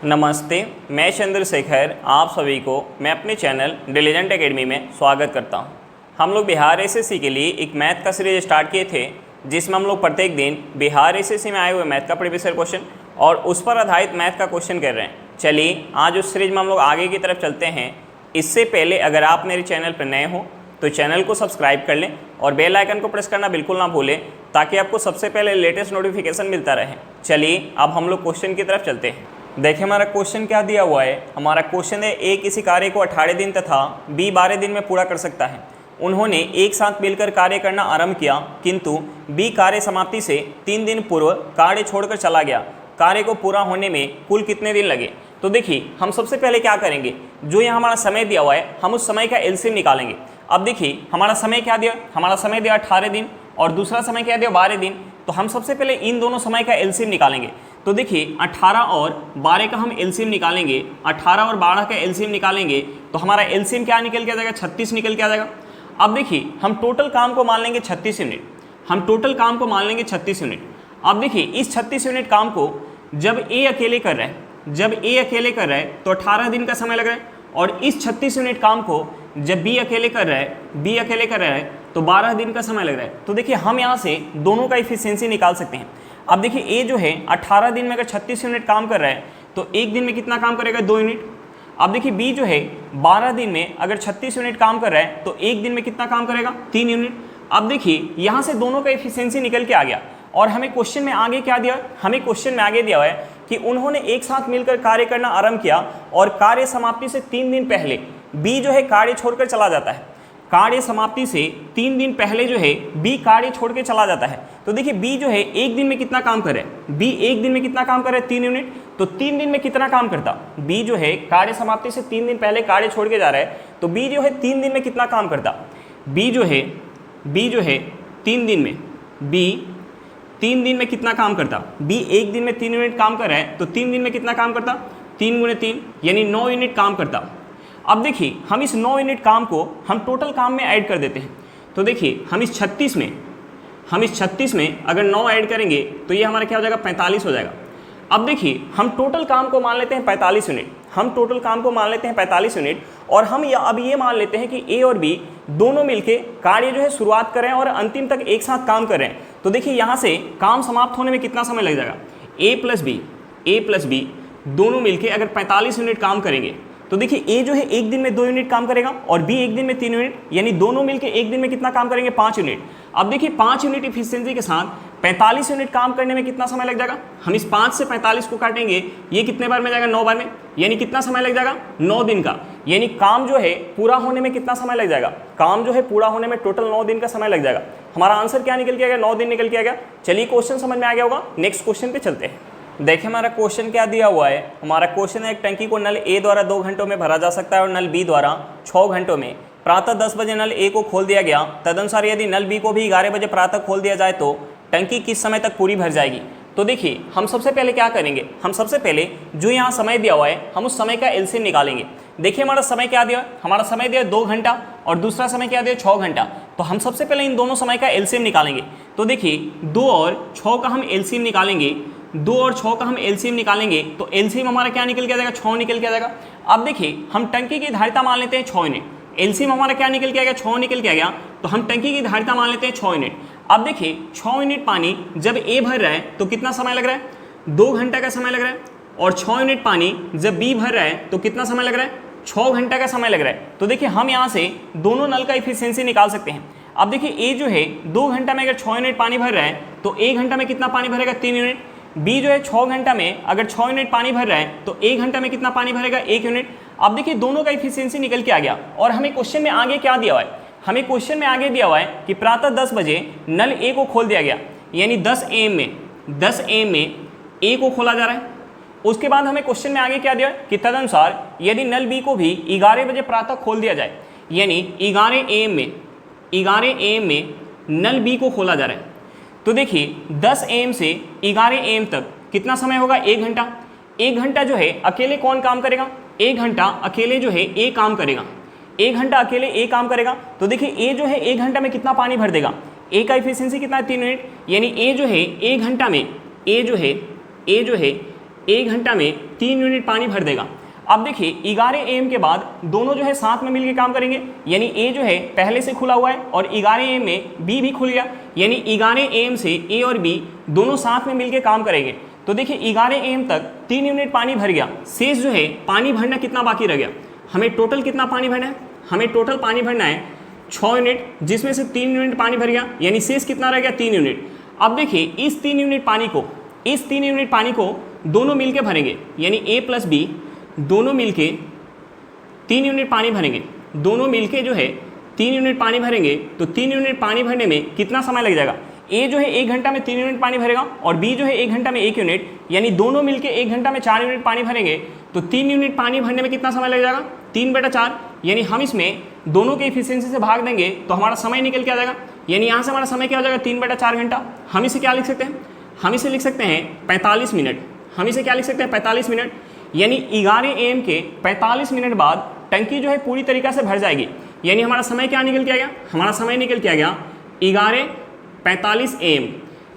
नमस्ते, मैं चंद्रशेखर आप सभी को मैं अपने चैनल डिलीजेंट एकेडमी में स्वागत करता हूं। हम लोग बिहार एसएससी के लिए एक मैथ का सीरीज स्टार्ट किए थे, जिसमें हम लोग प्रत्येक दिन बिहार एसएससी में आए हुए मैथ का प्रीवियस ईयर क्वेश्चन और उस पर आधारित मैथ का क्वेश्चन कर रहे हैं। चलिए आज उस सीरीज में हम लोग आगे की तरफ चलते हैं। इससे पहले अगर आप मेरे चैनल पर नए हो तो चैनल को सब्सक्राइब कर लें और बेल आइकन को प्रेस करना बिल्कुल ना भूलें, ताकि आपको सबसे पहले लेटेस्ट नोटिफिकेशन मिलता रहे। चलिए अब हम लोग क्वेश्चन की तरफ चलते हैं। देखिए हमारा क्वेश्चन क्या दिया हुआ है। हमारा क्वेश्चन है, ए किसी कार्य को 18 दिन तथा बी 12 दिन में पूरा कर सकता है। उन्होंने एक साथ मिलकर कार्य करना आरंभ किया, किंतु बी कार्य समाप्ति से 3 दिन पूर्व कार्य छोड़कर चला गया। कार्य को पूरा होने में कुल कितने दिन लगे? तो देखिए हम सबसे पहले क्या करेंगे, जो यहाँ हमारा समय दिया हुआ है हम उस समय का एलसीएम निकालेंगे। अब देखिए हमारा समय क्या दिया, हमारा समय दिया 18 दिन और दूसरा समय क्या दिया 12 दिन। तो हम सबसे पहले इन दोनों समय का एलसीएम निकालेंगे। तो देखिए 18 और 12 का हम एलसीएम निकालेंगे, 18 और 12 का एलसीएम निकालेंगे तो हमारा एलसीएम क्या निकल के आ जाएगा, 36 निकल के आ जाएगा। अब देखिए हम टोटल काम को मान लेंगे 36 यूनिट, हम टोटल काम को मान लेंगे 36 यूनिट। अब देखिए इस 36 यूनिट काम को जब ए अकेले कर रहा है, जब ए अकेले कर रहा है तो 18 दिन का समय लग रहा है, और इस 36 यूनिट काम को जब बी अकेले कर रहा है, बी अकेले कर रहा है तो 12 दिन का समय लग रहा है। तो देखिए हम यहाँ से दोनों का इफिशियंसी निकाल सकते हैं। अब देखिए ए जो है 18 दिन में अगर 36 यूनिट काम कर रहा है तो एक दिन में कितना काम करेगा, 2 यूनिट। अब देखिए बी जो है 12 दिन में अगर 36 यूनिट काम कर रहा है तो एक दिन में कितना काम करेगा, 3 यूनिट। अब देखिए यहाँ से दोनों का इफिशियंसी निकल के आ गया। और हमें क्वेश्चन में आगे क्या दिया, हमें क्वेश्चन में आगे दिया हुआ है कि उन्होंने एक साथ मिलकर कार्य करना आरंभ किया और कार्य समाप्ति से 3 दिन पहले बी जो है कार्य छोड़कर चला जाता है। कार्य समाप्ति से 3 दिन पहले जो है बी कार्य छोड़ के चला जाता है। तो देखिए बी जो है एक दिन में कितना काम करे, बी एक दिन में कितना काम करे, 3 यूनिट। तो 3 दिन में कितना काम करता, बी जो है कार्य समाप्ति से 3 दिन पहले कार्य छोड़ के जा रहा है तो बी जो है 3 दिन में कितना काम करता, बी जो है 3 दिन में, बी 3 दिन में कितना काम करता, बी एक दिन में 3 यूनिट काम कर रहा है तो 3 दिन में कितना काम करता, 3 गुणे 3 यानी 9 यूनिट काम करता। अब देखिए हम इस 9 यूनिट काम को हम टोटल काम में ऐड कर देते हैं। तो देखिए हम इस 36 में अगर 9 ऐड करेंगे तो ये हमारा क्या हो जाएगा, 45 हो जाएगा। अब देखिए हम टोटल काम को मान लेते हैं 45 यूनिट, हम टोटल काम को मान लेते हैं 45 यूनिट और हम अब ये मान लेते हैं कि ए और बी दोनों मिलके कार्य जो है शुरुआत कर रहे हैं और अंतिम तक एक साथ काम कर रहे हैं। तो देखिए यहाँ से काम समाप्त होने में कितना समय लग जाएगा, ए प्लस बी दोनों मिलके अगर 45 यूनिट काम करेंगे तो देखिए ए जो है एक दिन में 2 यूनिट काम करेगा और बी एक दिन में 3 यूनिट, यानी दोनों मिलके एक दिन में कितना काम करेंगे, 5 यूनिट। अब देखिए 5 यूनिट इफिशियंसी के साथ 45 यूनिट काम करने में कितना समय लग जाएगा, हम इस 5 से 45 को काटेंगे, ये कितने बार में जाएगा, 9 बार में, यानी कितना समय लग जाएगा, 9 दिन का। यानी काम जो है पूरा होने में कितना समय लग जाएगा, काम जो है पूरा होने में टोटल 9 दिन का समय लग जाएगा। हमारा आंसर क्या निकल के आ गया, 9 दिन निकल के आ गया। चलिए क्वेश्चन समझ में आ गया होगा, नेक्स्ट क्वेश्चन पे चलते हैं। देखिए हमारा क्वेश्चन क्या दिया हुआ है। हमारा क्वेश्चन है, एक टंकी को नल ए द्वारा 2 घंटों में भरा जा सकता है और नल बी द्वारा 6 घंटों में। प्रातः 10 बजे नल ए को खोल दिया गया, तदनुसार यदि नल बी को भी 11 बजे प्रातः खोल दिया जाए तो टंकी किस समय तक पूरी भर जाएगी। तो देखिए हम सबसे पहले क्या करेंगे, हम सबसे पहले जो यहाँ समय दिया हुआ है हम उस समय का एलसीएम निकालेंगे। देखिए हमारा समय क्या दिया, हमारा समय दिया 2 घंटा और दूसरा समय क्या दिया, 6 घंटा। तो हम सबसे पहले इन दोनों समय का एलसीएम निकालेंगे। तो देखिए 2 और 6 का हम एलसीएम निकालेंगे, 2 और 6 का हम एलसीएम निकालेंगे तो एलसीएम हमारा क्या निकल के आ जाएगा, 6 निकल के आ जाएगा। अब देखिए हम टंकी की धारिता मान लेते हैं 6 यूनिट, एलसीएम हमारा क्या निकल के आ गया, 6 निकल के आ गया। तो हम टंकी की धारिता मान लेते हैं 6 यूनिट। अब देखिए 6 यूनिट पानी जब ए भर रहा है तो कितना समय लग रहा है, 2 घंटा का समय लग रहा है, और 6 यूनिट पानी जब बी भर रहा है तो कितना समय लग रहा है, 6 घंटा का समय लग रहा है। तो देखिए हम यहाँ से दोनों नल का इफिशियंसी निकाल सकते हैं। अब देखिए ए जो है 2 घंटा में अगर 6 यूनिट पानी भर रहा है तो 1 घंटा में कितना पानी भरेगा, 3 यूनिट। बी जो है 6 घंटा में अगर 6 यूनिट पानी भर रहा है तो 1 घंटा में कितना पानी भरेगा, 1 यूनिट। अब देखिए दोनों का इफिशियंसी निकल के आ गया। और हमें क्वेश्चन में आगे क्या दिया हुआ है, हमें क्वेश्चन में आगे दिया हुआ है कि प्रातः 10 बजे नल ए को खोल दिया गया, यानी 10 AM में ए को खोला जा रहा है। उसके बाद हमें क्वेश्चन में आगे क्या दिया कि तदनुसार यदि नल बी को भी 11 बजे प्रातः खोल दिया जाए, यानी 11 AM में नल बी को खोला जा रहा है। तो देखिए 10 AM से 11 AM तक कितना समय होगा, 1 घंटा। 1 घंटा जो है अकेले कौन काम करेगा, 1 घंटा अकेले जो है ए काम करेगा, 1 घंटा अकेले ए काम करेगा। तो देखिए ए जो है 1 घंटा में कितना पानी भर देगा, ए का इफिशियंसी कितना है, 3 यूनिट। यानी ए जो है 1 घंटा में, ए जो है 1 घंटा में 3 यूनिट पानी भर देगा। अब देखिए 11 AM के बाद दोनों जो है साथ में मिलकर काम करेंगे, यानी ए जो है पहले से खुला हुआ है और 11 AM में बी भी खुल गया, यानी 11 AM से ए और बी दोनों साथ में मिलकर काम करेंगे। तो देखिए 11 AM तक 3 यूनिट पानी भर गया, शेष जो है पानी भरना कितना बाकी रह गया, हमें टोटल कितना पानी भरना है, हमें टोटल पानी भरना है 6 यूनिट, जिसमें से 3 यूनिट पानी भर गया, यानी शेष कितना रह गया 3 यूनिट। अब देखिए इस 3 यूनिट पानी को दोनों मिलके भरेंगे, यानी ए प्लस बी दोनों मिलके 3 यूनिट पानी भरेंगे, दोनों मिलके जो है 3 यूनिट पानी भरेंगे। तो 3 यूनिट पानी भरने में कितना समय लग जाएगा, ए जो है 1 घंटा में 3 यूनिट पानी भरेगा और बी जो है 1 घंटा में 1 यूनिट, यानी दोनों मिलके 1 घंटा में 4 यूनिट पानी भरेंगे। तो 3 यूनिट पानी भरने में कितना समय लग जाएगा, 3/4, यानी हम इसमें दोनों के इफिशियंसी से भाग देंगे तो हमारा समय निकल के आ जाएगा, यानी यहाँ से हमारा समय क्या हो जाएगा 3/4 घंटा। हम इसे क्या लिख सकते हैं, हम इसे लिख सकते हैं 45 मिनट, हम इसे क्या लिख सकते हैं 45 मिनट, यानी 11 AM के 45 मिनट बाद टंकी जो है पूरी तरीक़ा से भर जाएगी, यानी हमारा समय क्या निकल के आ गया, हमारा समय निकल के आ गया 11:45 AM,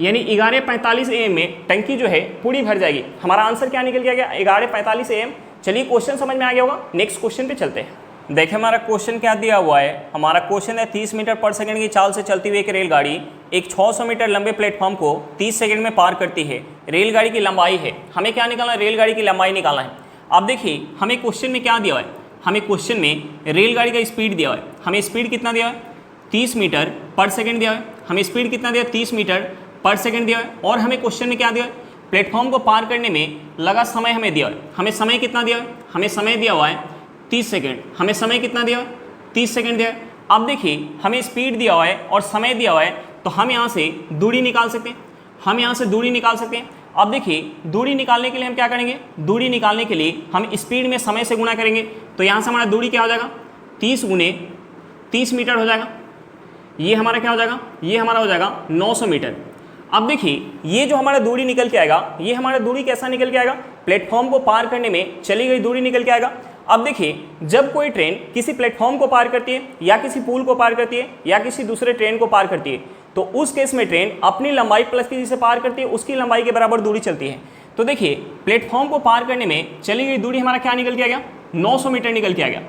यानी 11:45 AM में टंकी जो है पूरी भर जाएगी। हमारा आंसर क्या निकल के आ गया 11:45 AM। चलिए क्वेश्चन समझ में आ गया होगा, नेक्स्ट क्वेश्चन पे चलते हैं। देखिए हमारा क्वेश्चन क्या दिया हुआ है, हमारा क्वेश्चन है 30 मीटर पर सेकंड की चाल से चलती हुई एक रेलगाड़ी एक 600 मीटर लंबे प्लेटफॉर्म को 30 सेकंड में पार करती है। रेलगाड़ी की लंबाई है, हमें क्या निकालना है, रेलगाड़ी की लंबाई निकालना है। अब देखिए हमें क्वेश्चन में क्या दिया हुआ है, हमें क्वेश्चन में रेलगाड़ी का स्पीड दिया हुआ है, हमें स्पीड कितना दिया है 30 मीटर पर सेकेंड दिया है, हमें स्पीड कितना दिया 30 मीटर पर सेकेंड दिया है, और हमें क्वेश्चन में क्या दिया है, प्लेटफॉर्म को पार करने में लगा समय हमें दिया है, हमें समय कितना दिया है, हमें समय दिया हुआ है 30 सेकेंड, हमें समय कितना दिया है 30 सेकेंड दिया है। अब देखिए हमें स्पीड दिया हुआ है और समय दिया हुआ है, तो हम यहाँ से दूरी निकाल सकते हैं, हम यहाँ से दूरी निकाल सकते हैं। अब देखिए दूरी निकालने के लिए हम क्या करेंगे, दूरी निकालने के लिए हम स्पीड में समय से गुणा करेंगे, तो यहाँ से हमारा दूरी क्या हो जाएगा 30 × 30 मीटर हो जाएगा, ये हमारा क्या हो जाएगा, ये हमारा हो जाएगा 900 मीटर। अब देखिए ये जो हमारा दूरी निकल के आएगा, ये हमारा दूरी कैसा निकल के आएगा, प्लेटफॉर्म को पार करने में चली गई दूरी निकल के आएगा। अब देखिए जब कोई ट्रेन किसी प्लेटफॉर्म को पार करती है या किसी पुल को पार करती है या किसी दूसरे ट्रेन को पार करती है, तो उस केस में ट्रेन अपनी लंबाई प्लस की जिसे पार करती है उसकी लंबाई के बराबर दूरी चलती है। तो देखिए प्लेटफॉर्म को पार करने में चली गई दूरी हमारा क्या निकल के आ गया 900 मीटर निकल के आ गया।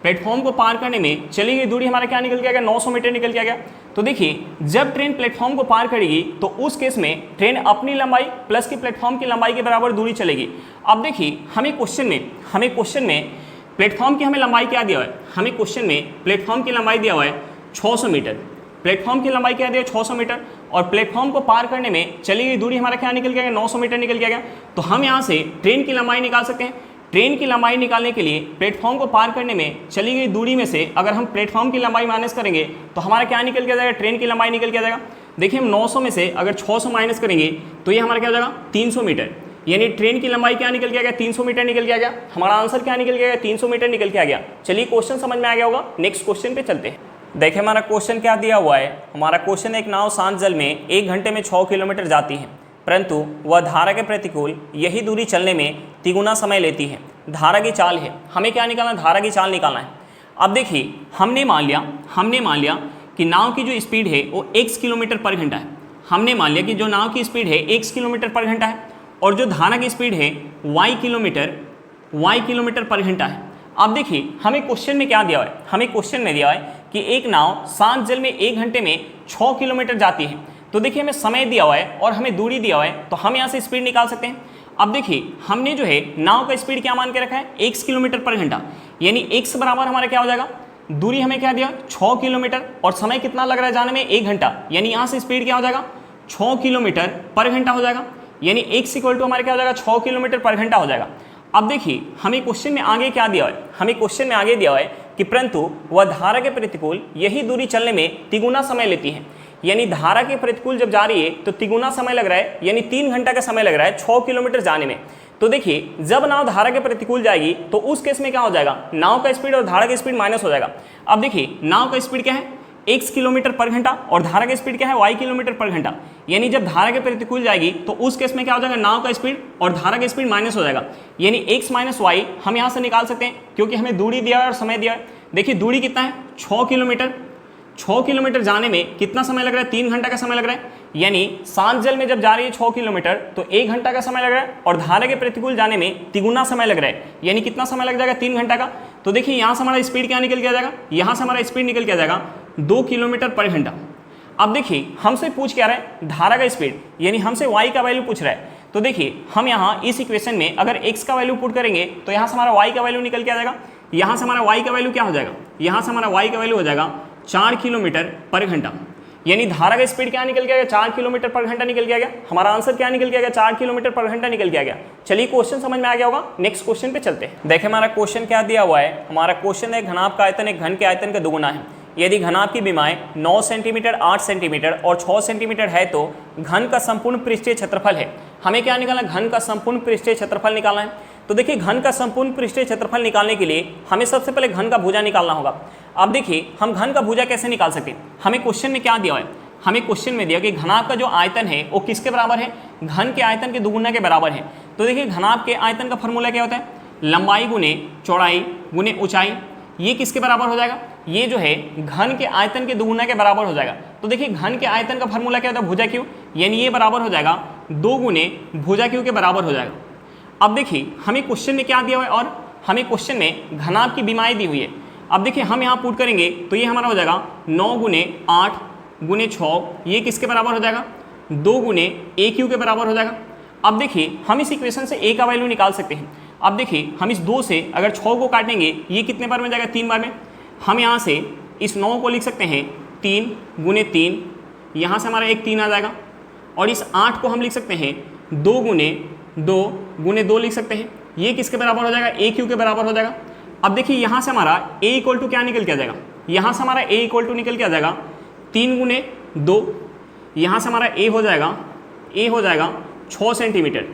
प्लेटफॉर्म को पार करने में चली गई दूरी हमारा क्या निकल के आ गया 900 मीटर निकल के आ गया। तो देखिए जब ट्रेन प्लेटफॉर्म को पार करेगी तो उस केस में ट्रेन अपनी लंबाई प्लस की प्लेटफॉर्म की लंबाई के बराबर दूरी चलेगी। अब देखिए हमें क्वेश्चन में प्लेटफॉर्म की हमें लंबाई क्या दिया हुआ है, हमें क्वेश्चन में प्लेटफॉर्म की लंबाई दिया हुआ है 600 मीटर, प्लेटफॉर्म की लंबाई क्या दिया है 600 मीटर, और प्लेटफॉर्म को पार करने में चली गई दूरी हमारा क्या निकल के आ गया 900 मीटर निकल के आ गया। तो हम यहाँ से ट्रेन की लंबाई निकाल सकते हैं। ट्रेन की लंबाई निकालने के लिए प्लेटफॉर्म को पार करने में चली गई दूरी में से अगर हम प्लेटफॉर्म की लंबाई माइनस करेंगे तो हमारा क्या निकल के आ जाएगा, ट्रेन की लंबाई निकल के आ जाएगा। देखिए हम 900 में से अगर 600 माइनस करेंगे तो ये हमारा क्या हो जाएगा 300 मीटर, यानी ट्रेन की लंबाई क्या निकल के आ गया 300 मीटर निकल के आ गया। हमारा आंसर क्या निकल के आ गया 300 मीटर निकल के आ गया। चलिए क्वेश्चन समझ में आ गया होगा, नेक्स्ट क्वेश्चन पे चलते हैं। देखिए हमारा क्वेश्चन क्या दिया हुआ है, हमारा क्वेश्चन एक नाव शांत जल में 1 घंटे में 6 किलोमीटर जाती है, परंतु वह धारा के प्रतिकूल यही दूरी चलने में तिगुना समय लेती है। धारा की चाल है, हमें क्या निकालना, धारा की चाल निकालना है। अब देखिए हमने मान लिया कि नाव की जो स्पीड है वो x किलोमीटर पर घंटा है। हमने मान लिया कि जो नाव की स्पीड है x किलोमीटर पर घंटा है और जो धारा की स्पीड है y किलोमीटर पर घंटा है। अब देखिए हमें क्वेश्चन में क्या दिया हुआ है, हमें क्वेश्चन में दिया है कि एक नाव शांत जल में 1 घंटे में 6 किलोमीटर जाती है। तो देखिए हमें समय दिया हुआ है और हमें दूरी दिया हुआ है, तो हम यहाँ से स्पीड निकाल सकते हैं। अब देखिए हमने जो है नाव का स्पीड क्या मान के रखा है x किलोमीटर पर घंटा, यानी x बराबर हमारा क्या हो जाएगा, दूरी हमें क्या दिया 6 किलोमीटर और समय कितना लग रहा है जाने में 1 घंटा, यानी यहाँ से स्पीड क्या हो जाएगा 6 किलोमीटर पर घंटा हो जाएगा, यानी x इक्वल टू हमारे क्या हो जाएगा 6 किलोमीटर पर घंटा हो जाएगा। अब देखिए हमें क्वेश्चन में आगे क्या दिया है, हमें क्वेश्चन में आगे दिया हुआ है कि परंतु वह धारा के प्रतिकूल यही दूरी चलने में तिगुना समय लेती है, यानी धारा के प्रतिकूल जब जा रही है तो तिगुना समय लग रहा है, यानी 3 घंटा का समय लग रहा है 6 किलोमीटर जाने में। तो देखिए जब नाव धारा के प्रतिकूल जाएगी तो उस केस में क्या हो जाएगा, नाव का स्पीड और धारा की स्पीड माइनस हो जाएगा। अब देखिए नाव का स्पीड क्या है x किलोमीटर पर घंटा और धारा की स्पीड क्या है y किलोमीटर पर घंटा, यानी जब धारा के प्रतिकूल जाएगी तो उस केस में क्या हो जाएगा, नाव का स्पीड और धारा की स्पीड माइनस हो जाएगा, यानी x माइनस y हम यहाँ से निकाल सकते हैं क्योंकि हमें दूरी दिया है और समय दिया है। देखिए दूरी कितना है 6 किलोमीटर, 6 किलोमीटर जाने में कितना समय लग रहा है, 3 घंटा का समय लग रहा है। यानी शांत जल में जब जा रही है 6 किलोमीटर तो 1 घंटा का समय लग रहा है, और धारा के प्रतिकूल जाने में तिगुना समय लग रहा है, यानी कितना समय लग जाएगा, 3 घंटा का। तो देखिए यहाँ से हमारा स्पीड क्या निकल के आ जाएगा, यहाँ से हमारा स्पीड निकल के आ जाएगा 2 किलोमीटर पर घंटा। अब देखिए हमसे पूछ क्या रहा है, धारा का स्पीड, यानी हमसे y का वैल्यू पूछ रहा है। तो देखिए हम यहाँ इस इक्वेशन में अगर x का वैल्यू पुट करेंगे तो यहाँ से हमारा y का वैल्यू निकल के आ जाएगा। यहाँ से हमारा y का वैल्यू क्या हो जाएगा, यहाँ से हमारा y का वैल्यू हो जाएगा 4 किलोमीटर पर घंटा। यानी धारा का स्पीड क्या निकल के आ गया, 4 किलोमीटर पर घंटा निकल के आ गया। हमारा आंसर क्या निकल के आ गया, 4 किलोमीटर पर घंटा निकल के आ गया। चलिए क्वेश्चन समझ में आ गया होगा, नेक्स्ट क्वेश्चन पे चलते हैं। देखिए हमारा क्वेश्चन क्या दिया हुआ है, हमारा क्वेश्चन है घनाभ का आयतन एक घन के आयतन का दुगुना है। यदि घनाभ की विमाएं 9 सेंटीमीटर, 8 सेंटीमीटर और 6 सेंटीमीटर है तो घन का संपूर्ण पृष्ठीय क्षेत्रफल है। हमें क्या निकालना है, घन का संपूर्ण पृष्ठीय क्षेत्रफल निकालना है। तो देखिए घन का संपूर्ण पृष्ठीय क्षेत्रफल निकालने के लिए हमें सबसे पहले घन का भुजा निकालना होगा। अब देखिए हम घन का भुजा कैसे निकाल सकते हैं, हमें क्वेश्चन में क्या दिया है, हमें क्वेश्चन में दिया कि घनाभ का जो आयतन है वो किसके बराबर है, घन के आयतन के दुगुना के बराबर है। तो देखिए घनाभ के आयतन का फॉर्मूला क्या होता है, लंबाई गुने चौड़ाई गुने ऊंचाई। ये किसके बराबर हो जाएगा, ये जो है घन के आयतन के दुगुना के बराबर हो जाएगा। तो देखिए घन के आयतन का फॉर्मूला क्या होता है, भुजा क्यू, यानी ये बराबर हो जाएगा 2 गुने भुजा क्यू के बराबर हो जाएगा। अब देखिए हमें क्वेश्चन में क्या दिया हुआ है, और हमें क्वेश्चन में घनाभ की विमाएं दी हुई है। अब देखिए हम यहाँ पुट करेंगे तो ये हमारा हो जाएगा 9 गुने 8 गुने 6, ये किसके बराबर हो जाएगा, 2 गुने ए क्यू के बराबर हो जाएगा। अब देखिए हम इस इक्वेशन से ए का वैल्यू निकाल सकते हैं। अब देखिए हम इस 2 से अगर 6 को काटेंगे ये कितने बार में जाएगा, 3 बार में। हम यहाँ से इस 9 को लिख सकते हैं 3 गुने 3, यहाँ से हमारा एक 3 आ जाएगा, और इस 8 को हम लिख सकते हैं 2 गुने 2 गुने 2 लिख सकते हैं। ये किसके बराबर हो जाएगा, ए क्यू के बराबर हो जाएगा। अब देखिए यहाँ से हमारा ए इक्वल टू क्या निकल के आ जाएगा, यहाँ से हमारा ए इक्वल टू निकल के आ जाएगा 3 गुने 2, यहाँ से हमारा ए हो जाएगा 6 सेंटीमीटर।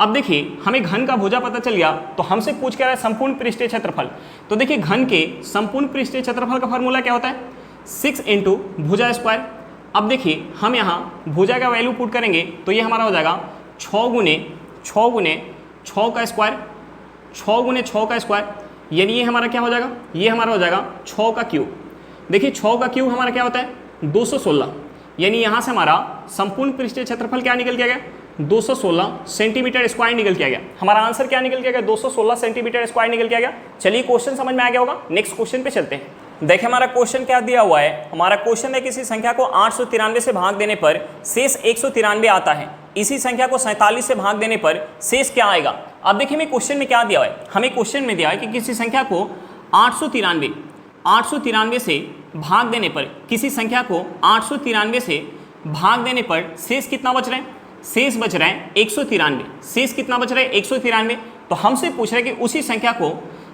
अब देखिए हमें घन का भुजा पता चल गया, तो हमसे पूछ क्या रहा है, संपूर्ण पृष्ठीय क्षेत्रफल। तो देखिए घन के संपूर्ण पृष्ठीय क्षेत्रफल का फॉर्मूला क्या होता है, 6 इंटू भुजा स्क्वायर। अब देखिए हम यहाँ भुजा का वैल्यू पुट करेंगे तो ये हमारा हो जाएगा 6 गुने 6 का स्क्वायर, 6 गुने 6 का स्क्वायर, यानी ये हमारा क्या हो जाएगा, ये हमारा हो जाएगा 6 का क्यूब। देखिए 6 का क्यूब हमारा क्या होता है, 216, यानी यहाँ से हमारा संपूर्ण पृष्ठीय क्षेत्रफल क्या निकल के आ गया, 216 सेंटीमीटर स्क्वायर निकल के आ गया। हमारा आंसर क्या निकल के आ गया, 216 सेंटीमीटर स्क्वायर निकल के आ गया। चलिए क्वेश्चन समझ में आ गया होगा, नेक्स्ट क्वेश्चन पे चलते हैं। देखिए हमारा क्वेश्चन क्या दिया हुआ है, हमारा क्वेश्चन है किसी संख्या को 893 से भाग देने पर शेष 193 आता है, इसी संख्या को 47 से भाग देने पर शेष क्या आएगा। अब देखिए हमें क्वेश्चन में क्या दिया हुआ है, हमें क्वेश्चन में दिया है कि किसी संख्या को 893 से भाग देने पर, किसी संख्या को 893 से भाग देने पर शेष कितना बच रहा है, शेष बच रहा है 193। शेष कितना बच रहा है, 193। तो हमसे पूछ रहा है कि उसी संख्या को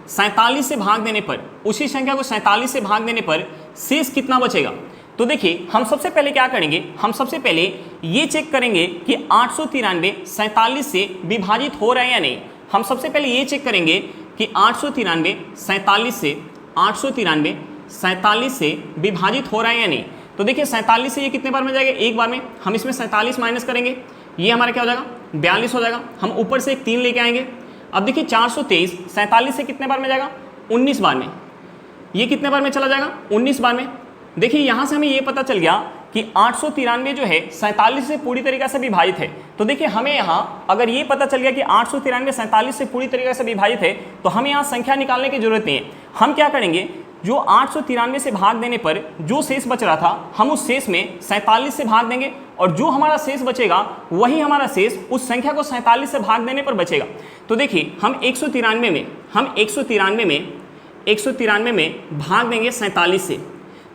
47 से भाग देने पर, उसी संख्या को 47 से भाग देने पर शेष कितना बचेगा। तो देखिए हम सबसे पहले क्या करेंगे, हम सबसे पहले ये चेक करेंगे कि 893 47 से विभाजित हो रहा है या नहीं। हम सबसे पहले ये चेक करेंगे कि 893 47 से विभाजित हो रहा है या नहीं। तो देखिए 47 से ये कितने बार में जाएगा, एक बार में। हम इसमें 47 माइनस करेंगे, ये हमारा क्या हो जाएगा, 42 हो जाएगा। हम ऊपर से एक 3 लेके आएंगे। अब देखिए 423 47 से कितने बार में जाएगा, 19 बार में। ये कितने बार में चला जाएगा, 19 बार में। देखिए यहाँ से हमें ये पता चल गया कि 893 जो है 47 से पूरी तरीके से विभाजित है। तो देखिए हमें यहाँ अगर ये पता चल गया कि 893 47 से पूरी तरीके से विभाजित है, तो हमें यहाँ संख्या निकालने की जरूरत नहीं है। हम क्या करेंगे, जो 893 से भाग देने पर जो शेष बच रहा था, हम उस शेष में 47 से भाग देंगे, और जो हमारा शेष बचेगा वही हमारा शेष उस संख्या को 47 से भाग देने पर बचेगा। तो देखिए हम 193 में भाग देंगे 47 से।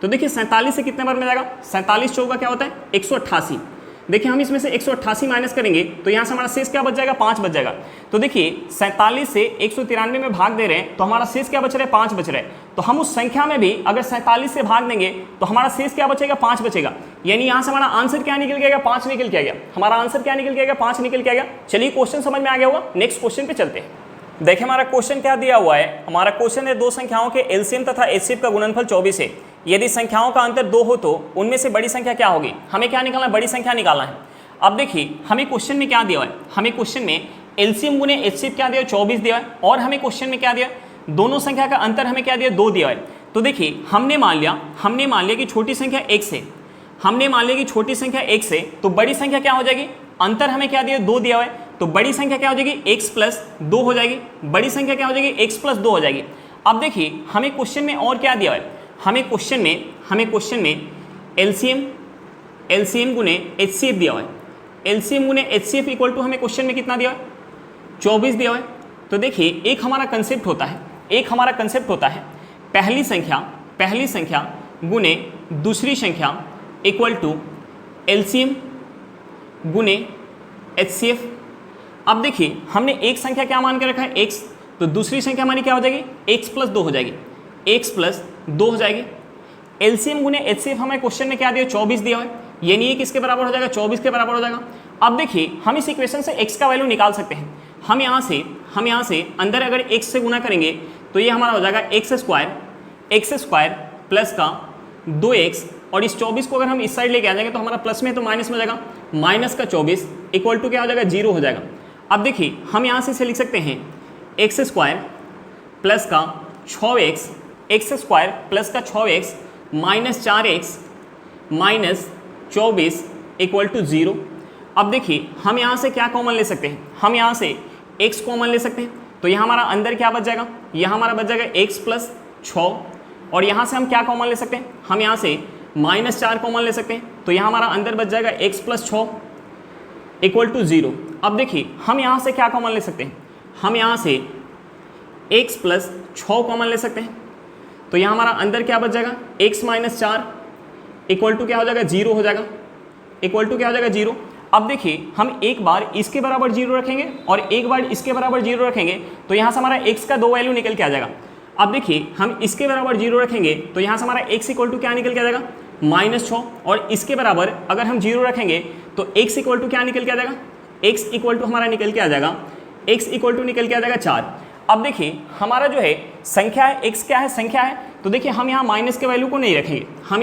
तो देखिए 47 से कितने बार में जाएगा, 47 चौका क्या होता है, 188। देखिए हम इसमें से 188 माइनस करेंगे तो यहाँ से हमारा शेष क्या बच जाएगा, 5 बच जाएगा। तो देखिए 47 से 193 में भाग दे रहे हैं तो हमारा शेष क्या बच रहा है, 5 बच रहा है। तो हम उस संख्या में भी अगर 47 से भाग देंगे तो हमारा शेष क्या बचेगा, 5 बचेगा। यानी यहाँ से हमारा आंसर क्या निकल के आएगा, 5 निकल के आ गया। हमारा आंसर क्या निकल के आएगा, 5 निकल के आ गया। चलिए क्वेश्चन समझ में आ गया होगा, नेक्स्ट क्वेश्चन पे चलते हैं। देखिए हमारा क्वेश्चन क्या दिया हुआ है, हमारा क्वेश्चन है दो संख्याओं के एलसीएम तथा एचसीएफ का गुणनफल 24 है। यदि संख्याओं का अंतर 2 हो तो उनमें से बड़ी संख्या क्या होगी। हमें क्या निकालना है, बड़ी संख्या निकालना है। अब देखिए हमें क्वेश्चन में क्या दिया हुआ है, हमें क्वेश्चन में एलसीएम गुने एचसीएफ क्या दिया है, 24 दिया है। और हमें क्वेश्चन में क्या दिया, दोनों संख्या का अंतर हमें क्या दिया, 2 दिया है। तो देखिए हमने मान लिया कि छोटी संख्या x है, हमने मान लिया कि छोटी संख्या x है, तो बड़ी संख्या क्या हो जाएगी, अंतर हमें क्या दिया, 2 दिया हुआ है, तो बड़ी संख्या क्या हो जाएगी, x प्लस 2 हो जाएगी, बड़ी संख्या क्या हो जाएगी, x प्लस 2 हो जाएगी। अब देखिए हमें क्वेश्चन में और क्या दिया हुआ है, हमें क्वेश्चन में एलसीएम गुने एचसीएफ दिया हुआ है, एलसीएम गुने एचसीएफ इक्वल टू हमें क्वेश्चन में कितना दिया हुआ है, 24 दिया हुआ है। तो देखिए एक हमारा कंसेप्ट होता है, पहली संख्या गुने दूसरी संख्या इक्वल टू एलसीएम गुने एचसीएफ। अब देखिए हमने एक संख्या क्या मान के रखा है, x, तो दूसरी संख्या हमारी क्या हो जाएगी, x प्लस 2 हो जाएगी, x प्लस 2 हो जाएगी। एलसीएम गुने एचसीएफ हमें क्वेश्चन में क्या दिया, 24 दिया हुआ है, यानी ये किसके बराबर हो जाएगा, 24 के बराबर हो जाएगा। अब देखिए हम इस इक्वेशन से x का वैल्यू निकाल सकते हैं। हम यहाँ से अंदर अगर x से गुना करेंगे तो ये हमारा हो जाएगा एक्स स्क्वायर प्लस का 2x, और इस 24 को अगर हम इस साइड लेके आ जाएंगे तो हमारा प्लस में तो माइनस में हो जाएगा, माइनस का 24 इक्वल टू क्या हो जाएगा, 0 हो जाएगा। अब देखिए हम यहाँ से इसे लिख सकते हैं एक्स स्क्वायर प्लस का 6x, एक्स स्क्वायर प्लस का 6x minus 4x minus 24 equal to 0। अब देखिए हम यहाँ से क्या कॉमन ले सकते हैं, हम यहाँ से x कॉमन ले सकते हैं, तो यहाँ हमारा अंदर क्या बच जाएगा, यहाँ हमारा बच जाएगा x प्लस 6, और यहाँ से हम क्या कॉमन ले सकते हैं, हम यहाँ से माइनस 4 कॉमन ले सकते हैं, तो यहाँ हमारा अंदर बच जाएगा x प्लस 6 इक्वल टू 0। अब देखिए हम यहाँ से क्या कॉमन ले सकते हैं, हम यहाँ से x प्लस 6 कॉमन ले सकते हैं, तो यहाँ हमारा अंदर क्या बच जाएगा, x माइनस 4 इक्वल टू क्या हो जाएगा, 0 हो जाएगा, इक्वल टू क्या हो जाएगा, 0। अब देखिए हम एक बार इसके बराबर 0 रखेंगे और एक बार इसके बराबर 0 रखेंगे, तो यहाँ से हमारा x का 2 वैल्यू निकल के आ जाएगा। अब देखिए हम इसके बराबर 0 रखेंगे तो यहाँ से हमारा x इक्वल टू क्या निकल के आ जाएगा, -6, और इसके बराबर अगर हम 0 रखेंगे तो x इक्वल टू क्या निकल के आ जाएगा, x इक्वल टू हमारा निकल के आ जाएगा, x इक्वल टू निकल के आ जाएगा 4। अब देखिए हमारा जो है संख्या है, x क्या है, संख्या है, तो देखिए हम यहाँ माइनस के वैल्यू को नहीं रखेंगे, हम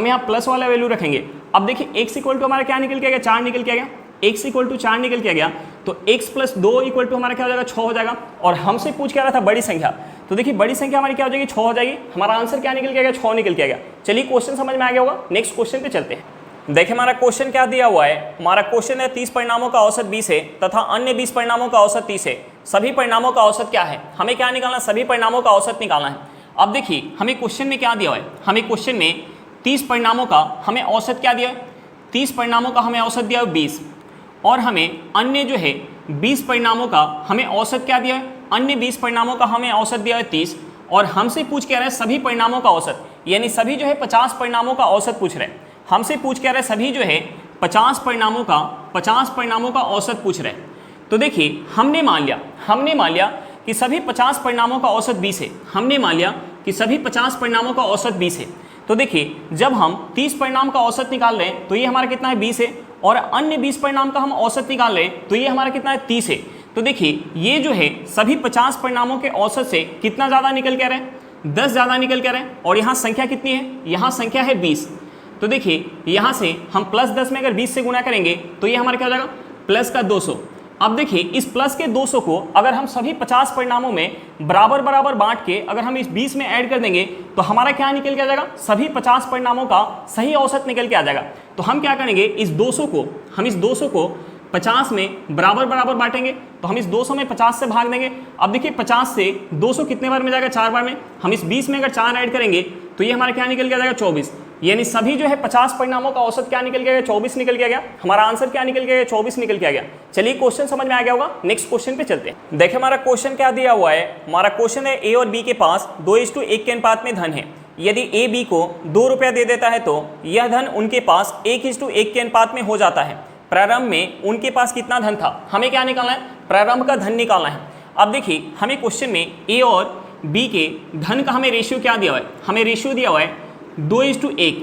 यहाँ प्लस वाला वैल्यू रखेंगे। अब देखिए x इक्वल टू हमारा क्या निकल के आ गया, 4 निकल के आ गया, x इक्वल टू 4 निकल के आ गया, तो x प्लस 2 इक्वल टू हमारा क्या हो जाएगा, 6 हो जाएगा। और हमसे पूछ क्या रहा था, बड़ी संख्या, तो देखिए बड़ी संख्या हमारी क्या हो जाएगी, 6 हो जाएगी। हमारा आंसर क्या निकल के आ गया, 6 निकल के आ गया। चलिए क्वेश्चन समझ में आ गया होगा, नेक्स्ट क्वेश्चन पे चलते हैं। देखिए हमारा क्वेश्चन क्या दिया हुआ है, हमारा क्वेश्चन है 30 परिणामों का औसत 20 है तथा अन्य 20 परिणामों का औसत 30 है, सभी परिणामों का औसत क्या है, हमें क्या निकालना है, सभी परिणामों का औसत निकालना है। अब देखिए हमें क्वेश्चन में क्या दिया हुआ है, हमें क्वेश्चन में 30 परिणामों का हमें औसत क्या दिया है, 30 परिणामों का हमें औसत दिया है 20, और हमें अन्य जो है 20 परिणामों का हमें औसत क्या दिया है, अन्य 20 परिणामों का हमें औसत दिया है 30, और हमसे पूछ क्या रहा है सभी परिणामों का औसत, यानी सभी जो है 50 परिणामों का औसत पूछ रहे हैं। हमसे पूछ क्या रहा है, सभी जो है 50 परिणामों का औसत पूछ रहे हैं। तो देखिए हमने मान लिया कि सभी 50 परिणामों का औसत 20 है, हमने मान लिया कि सभी 50 परिणामों का औसत 20 है। तो देखिए जब हम 30 परिणाम का औसत निकाल रहे हैं तो ये हमारा कितना है, 20 है, और अन्य 20 परिणाम का हम औसत निकाल रहे हैं तो ये हमारा कितना है, 30 है। तो देखिए ये जो है सभी 50 परिणामों के औसत से कितना ज़्यादा निकल के आ रहा है, 10 ज़्यादा निकल के आ रहा है, और यहाँ संख्या कितनी है, यहाँ संख्या है 20। तो देखिए यहाँ से हम प्लस 10 में अगर 20 से गुणा करेंगे तो ये हमारा क्या हो जाएगा, प्लस का 200। अब देखिए इस प्लस के 200 को अगर हम सभी 50 परिणामों में बराबर बराबर बांट के अगर हम इस 20 में ऐड कर देंगे तो हमारा क्या निकल के आ जाएगा, सभी 50 परिणामों का सही औसत निकल के आ जाएगा। तो हम क्या करेंगे, इस 200 को 50 में बराबर बराबर बांटेंगे, तो हम इस 200 में 50 से भाग देंगे। अब देखिए 50 से 200 कितने बार में जाएगा, 4 बार में। हम इस 20 में अगर 4 ऐड करेंगे तो ये हमारा क्या निकल के आ जाएगा, 24। यानी सभी जो है 50 परिणामों का औसत क्या निकल के आ गया, 24 निकल के आ गया। हमारा आंसर क्या निकल के आ गया, 24 निकल के आ गया। चलिए क्वेश्चन समझ में आ गया होगा, नेक्स्ट क्वेश्चन पे चलते हैं। देखिए हमारा क्वेश्चन क्या दिया हुआ है, हमारा क्वेश्चन है ए और बी के पास 2:1 के अनुपात में धन है। यदि ए बी को 2 रुपया दे देता है तो यह धन उनके पास 1:1 के अनुपात में हो जाता है। प्रारंभ में उनके पास कितना धन था, हमें क्या निकालना है, प्रारंभ का धन निकालना है। अब देखिए हमें क्वेश्चन में ए और बी के धन का हमें रेशियो क्या दिया हुआ है, हमें रेशियो दिया हुआ है 2:1।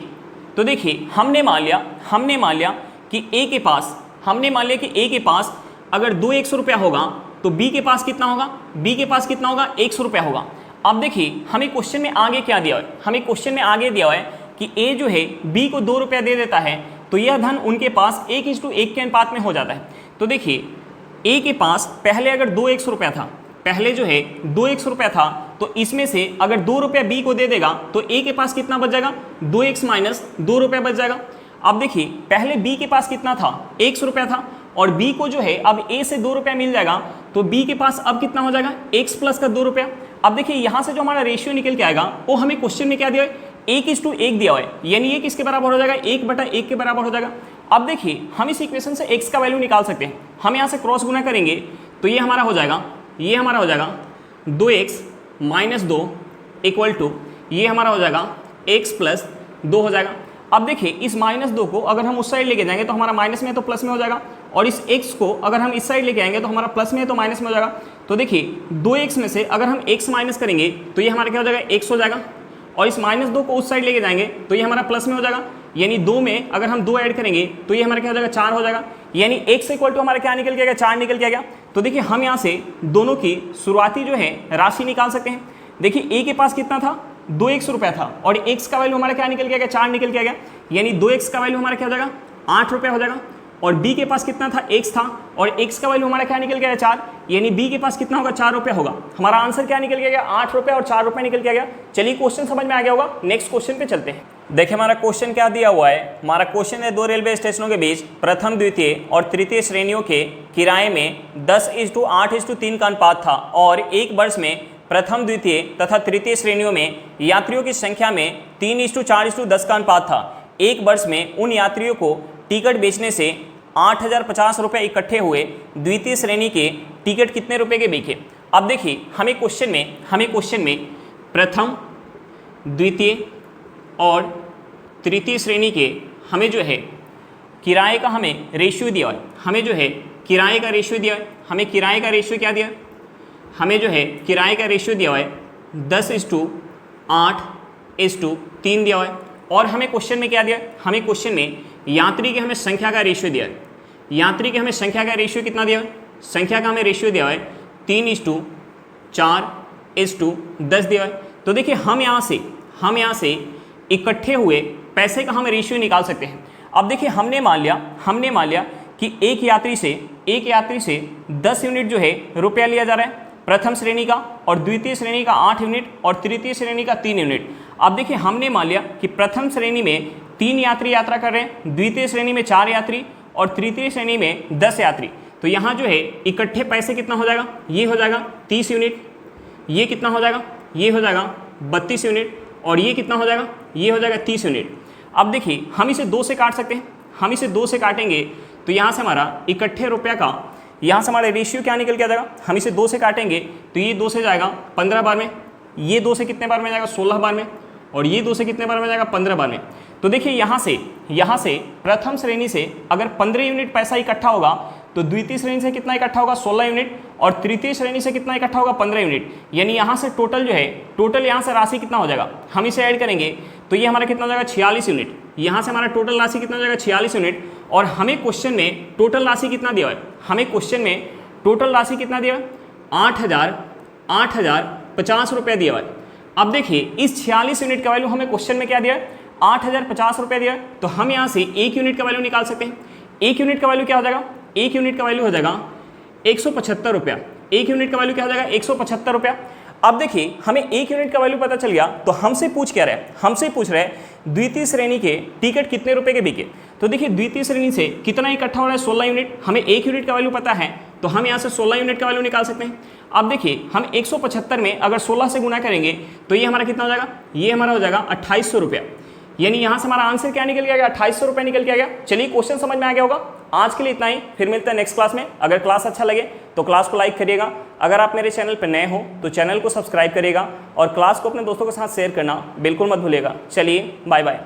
तो देखिए हमने मान लिया कि ए के पास अगर 2 रुपया होगा तो बी के पास कितना होगा, 100 रुपया होगा। अब देखिए हमें क्वेश्चन में आगे क्या दिया हुआ है, हमें क्वेश्चन में आगे दिया हुआ है कि ए जो है बी को 2 रुपया दे देता है तो यह धन उनके पास 1:1 के अनुपात में हो जाता है। तो देखिए ए के पास पहले अगर 2 रुपया था, पहले जो है 2 रुपया था, तो इसमें से अगर 2 रुपया बी को दे देगा तो ए के पास कितना बच जाएगा, 2x माइनस 2 रुपया बच जाएगा। अब देखिए पहले बी के पास कितना था, 1 रुपया था, और बी को जो है अब ए से 2 रुपया मिल जाएगा, तो बी के पास अब कितना हो जाएगा, x प्लस का 2 रुपया। अब देखिए यहाँ से जो हमारा रेशियो निकल के आएगा वो हमें क्वेश्चन में क्या दिया है, 1:1 दिया हुआ है, यानी ये किसके बराबर हो जाएगा, 1/1 के बराबर हो जाएगा। अब देखिए हम इस इक्वेशन से x का वैल्यू निकाल सकते हैं। हम यहाँ से क्रॉस गुना करेंगे तो ये हमारा हो जाएगा 2x माइनस 2 इक्वल टू ये हमारा हो जाएगा x प्लस 2 हो जाएगा। अब देखिए इस -2 को अगर हम उस साइड लेके जाएंगे तो हमारा माइनस में है तो प्लस में हो जाएगा, और इस x को अगर हम इस साइड लेके आएंगे तो हमारा प्लस में है तो माइनस में हो जाएगा। तो देखिए 2x में से अगर हम x माइनस करेंगे तो ये हमारा क्या हो जाएगा, x हो जाएगा, और इस -2 को उस साइड लेके जाएंगे तो ये हमारा प्लस में हो जाएगा, यानी 2 में अगर हम 2 ऐड करेंगे तो ये हमारा क्या हो जाएगा, 4 हो जाएगा, यानी x इक्वल टू हमारा क्या निकल के आएगा, 4 निकल के आ गया। तो देखिए हम यहाँ से दोनों की शुरुआती जो है राशि निकाल सकते हैं। देखिए a के पास कितना था, 2x रुपया था, और x का वैल्यू हमारा क्या निकल के आ गया, 4 निकल के आ गया, यानी 2x का वैल्यू हमारा क्या हो जाएगा, 8 रुपया हो जाएगा। और b के पास कितना था, x था, और x का वैल्यू हमारा क्या निकल गया, 4, यानी b के पास कितना होगा, 4 रुपया होगा। हमारा आंसर क्या निकल गया, 8 रुपया और 4 रुपया निकल के आ गया। चलिए क्वेश्चन समझ में आ गया होगा, नेक्स्ट क्वेश्चन पे चलते हैं। देखिए हमारा क्वेश्चन क्या दिया हुआ है, हमारा क्वेश्चन है 2 रेलवे स्टेशनों के बीच प्रथम द्वितीय और तृतीय श्रेणियों के किराए में 10:8:3 का अनुपात था, और एक वर्ष में प्रथम द्वितीय तथा तृतीय श्रेणियों में यात्रियों की संख्या में 3:4:10 का अनुपात था। एक वर्ष में उन यात्रियों को टिकट बेचने से 8,050 रुपये इकट्ठे हुए। द्वितीय श्रेणी के टिकट कितने रुपए के बिके। अब देखिए हमें क्वेश्चन में प्रथम द्वितीय और तृतीय श्रेणी के हमें जो है किराए का हमें रेशियो दिया है, हमें जो है किराए का रेशियो दिया है, हमें किराए का रेशियो क्या दिया है, हमें जो है किराए का रेशियो दिया हुआ है 10:8:3 दिया हुआ है। और हमें क्वेश्चन में क्या दिया है, हमें क्वेश्चन में यात्री के हमें संख्या का रेशियो दिया है। यात्री के हमें संख्या का रेशियो कितना दिया है, संख्या का हमें रेशियो दिया है 3:4:10 दिया है। तो देखिए हम यहाँ से इकट्ठे हुए पैसे का हम रेशियो निकाल सकते हैं। अब देखिए हमने मान लिया कि एक यात्री से 10 यूनिट जो है रुपया लिया जा रहा है प्रथम श्रेणी का, और द्वितीय श्रेणी का 8 यूनिट, और तृतीय श्रेणी का 3 यूनिट। अब देखिए हमने मान लिया कि प्रथम श्रेणी में 3 यात्री यात्रा कर रहे हैं, द्वितीय श्रेणी में 4 यात्री, और तृतीय श्रेणी में 10 यात्री। तो यहाँ जो है इकट्ठे पैसे कितना हो जाएगा, ये हो जाएगा 30 यूनिट, ये कितना हो जाएगा, ये हो जाएगा 32 यूनिट, और ये कितना हो जाएगा, ये हो जाएगा 30 यूनिट। अब देखिए हम इसे 2 से काट सकते हैं, हम इसे 2 से काटेंगे तो यहाँ से हमारा इकट्ठे रुपया का, यहाँ से हमारा रेशियो क्या निकल के आ जाएगा, हम इसे 2 से काटेंगे तो ये 2 से जाएगा 15 बार में, ये 2 से कितने बार में जाएगा, 16 बार में, और ये 2 से कितने बार में जाएगा, 15 बार में। तो देखिए यहाँ से प्रथम श्रेणी से अगर 15 यूनिट पैसा इकट्ठा होगा तो द्वितीय श्रेणी से कितना इकट्ठा होगा, 16 यूनिट, और तृतीय श्रेणी से कितना इकट्ठा होगा, 15 यूनिट। यानी यहाँ से टोटल जो है, टोटल यहाँ से राशि कितना हो जाएगा, हम इसे ऐड करेंगे तो ये हमारा कितना हो जाएगा, 46 यूनिट। यहाँ से हमारा टोटल राशि कितना हो जाएगा, 46 यूनिट। और हमें क्वेश्चन में टोटल राशि कितना दिया है, हमें क्वेश्चन में टोटल राशि कितना दिया है, 8,050 रुपये दिया है। अब देखिए इस 46 यूनिट का वैल्यू हमें क्वेश्चन में क्या दिया है, 8,050 रुपये दिया है। तो हम यहाँ से 1 यूनिट का वैल्यू निकाल सकते हैं। 1 यूनिट का वैल्यू क्या हो जाएगा, 1 यूनिट का वैल्यू हो जाएगा 175 रुपया। 1 यूनिट का वैल्यू क्या हो जाएगा, 175 रुपया। अब देखिए हमें 1 यूनिट का वैल्यू पता चल गया, तो हमसे पूछ क्या रहा है, हमसे पूछ रहा है द्वितीय श्रेणी के टिकट कितने रुपए के बिके। तो देखिए द्वितीय श्रेणी से कितना इकट्ठा हो रहा है, 16 यूनिट। हमें 1 यूनिट का वैल्यू पता है तो हम यहाँ से 16 यूनिट का वैल्यू निकाल सकते हैं। अब देखिए हम 175 में अगर 16 से गुना करेंगे तो ये हमारा कितना हो जाएगा, ये हमारा हो जाएगा 2800 रुपया। यानी यहाँ से हमारा आंसर क्या निकल गया, 2800 रुपये निकल के आ गया। चलिए क्वेश्चन समझ में आ गया होगा। आज के लिए इतना ही, फिर मिलते हैं नेक्स्ट क्लास में। अगर क्लास अच्छा लगे तो क्लास को लाइक करिएगा। अगर आप मेरे चैनल पर नए हो तो चैनल को सब्सक्राइब करिएगा, और क्लास को अपने दोस्तों के साथ शेयर करना बिल्कुल मत भूलिएगा। चलिए बाय बाय।